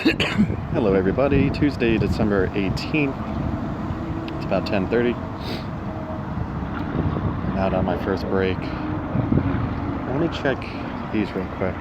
Hello everybody, Tuesday, December 18th. It's about 10:30. I'm out on my first break. Let me check these real quick.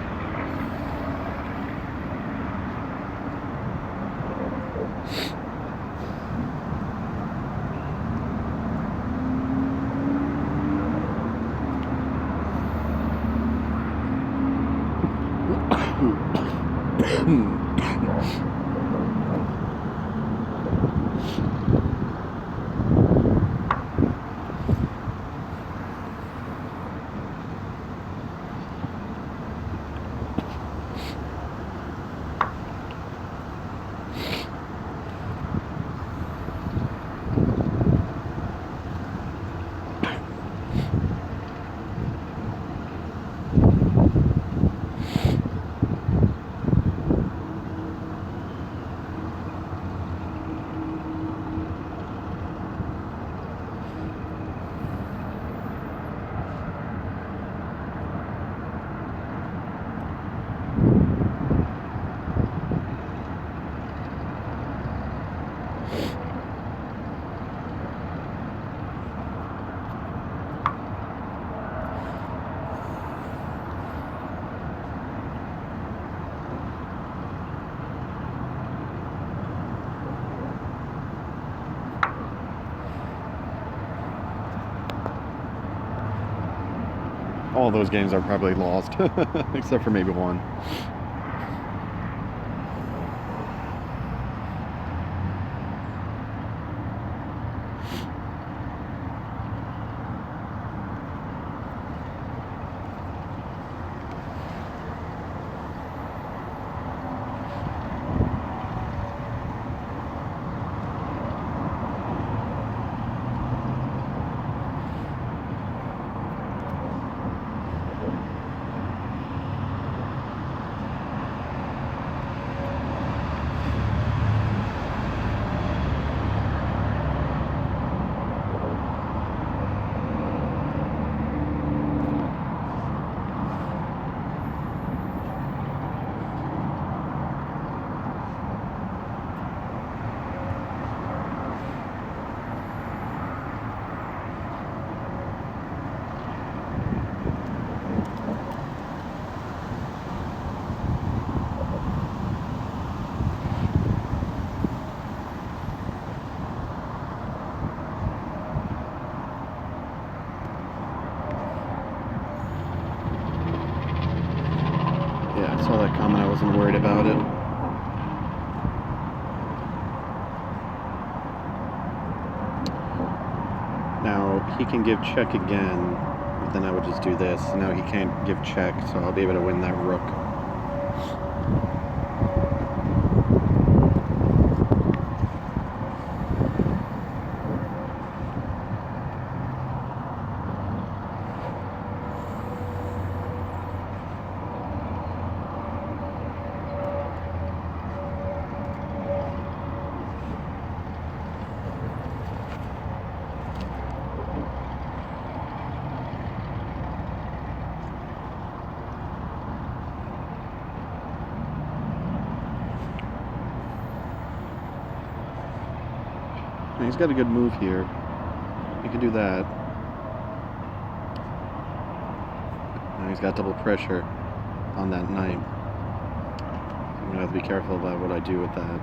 All those games are probably lost, except for maybe one. Yeah, I saw that comment. I wasn't worried about it. Now, he can give check again, but then I would just do this. Now he can't give check, so I'll be able to win that rook. He's got a good move here. He can do that. Now he's got double pressure on that knight. I'm gonna have to be careful about what I do with that.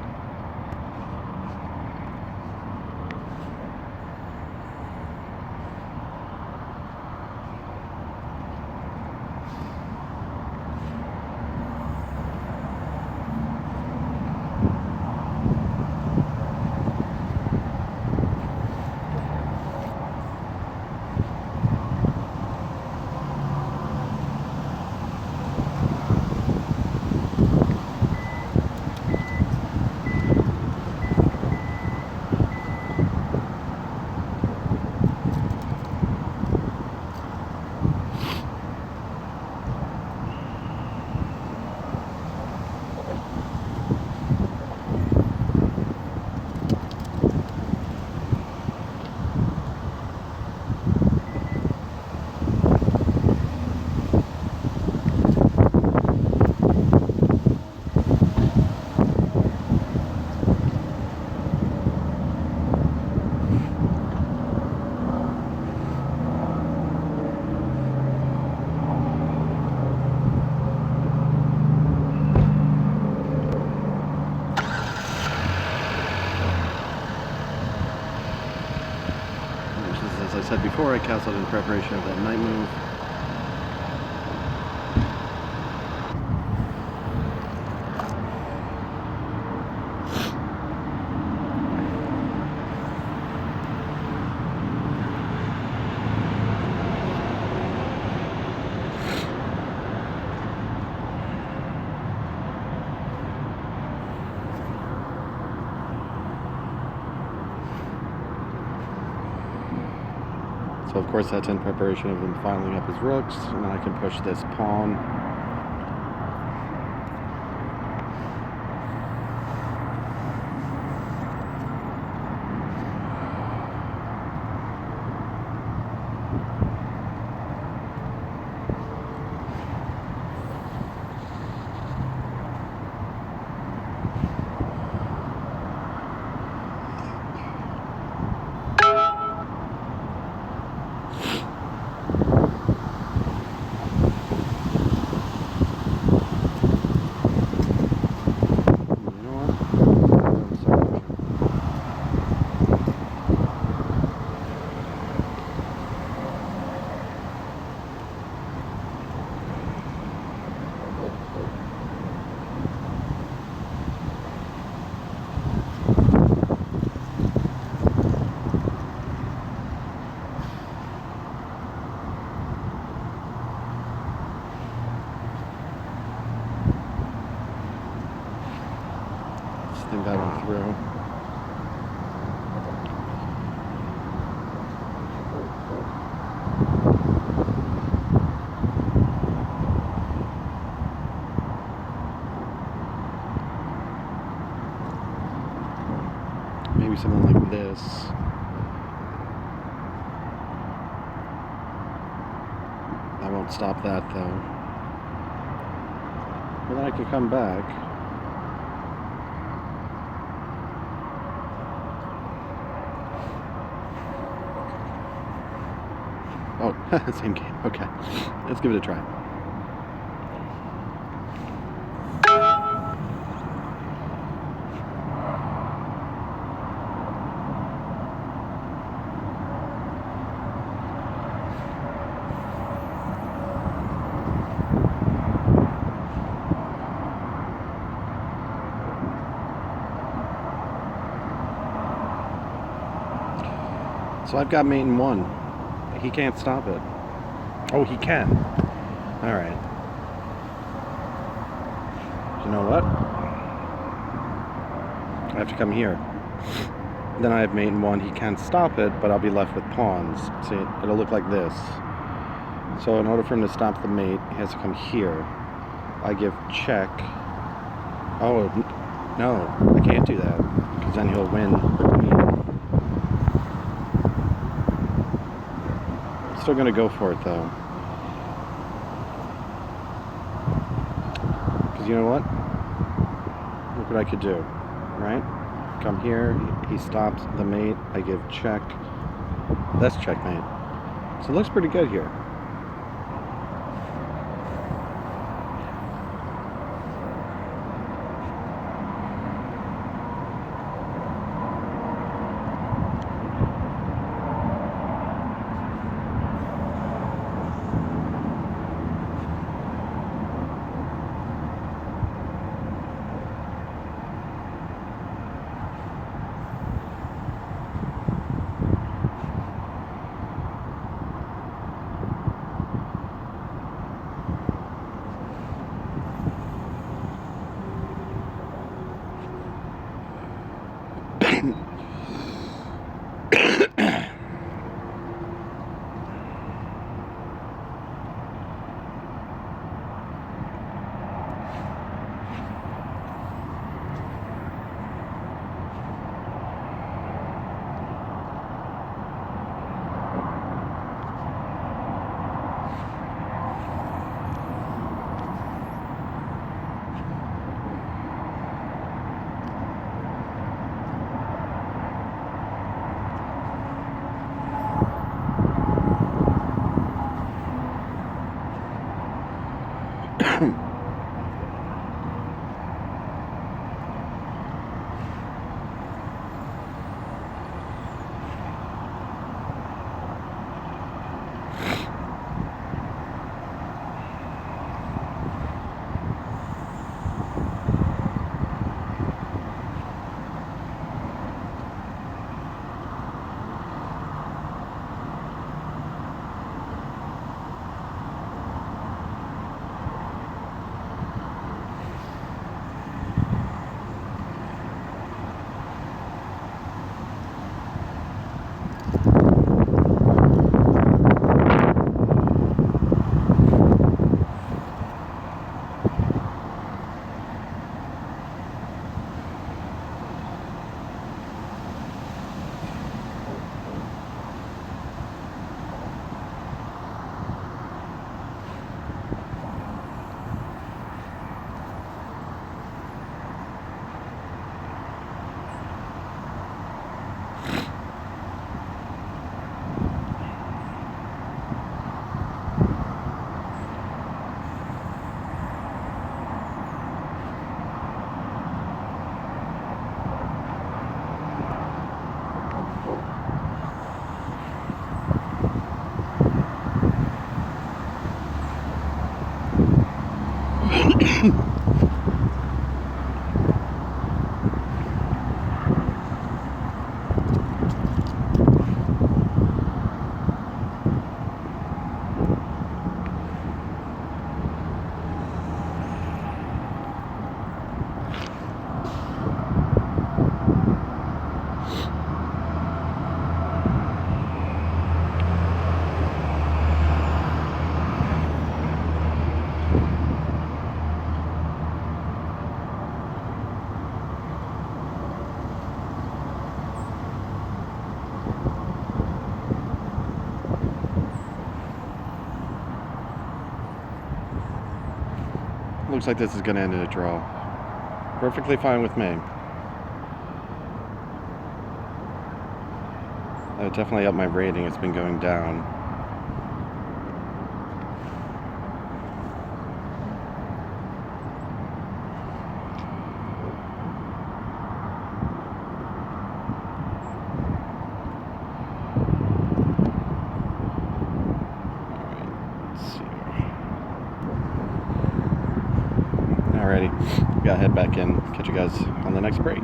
said before, I cast out in preparation of that night move. So of course that's in preparation of him filing up his rooks, and then I can push this pawn. Think that one through. Maybe something like this. I won't stop that though. But then I can come back. Oh, same game. Okay, let's give it a try. So I've got mate in one. He can't stop it. Oh, he can. All right. You know what? I have to come here. Then I have mate in one. He can't stop it, but I'll be left with pawns. See, it'll look like this. So in order for him to stop the mate, he has to come here. I give check. Oh, no, I can't do that, because then he'll win the queen. Still gonna go for it though. Because you know what? Look what I could do, right? Come here, he stops the mate, I give check. That's checkmate. So it looks pretty good here. looks like this is going to end in a draw. Perfectly fine with me. That would definitely up my rating. It's been going down. Alrighty, gotta head back in. Catch you guys on the next break.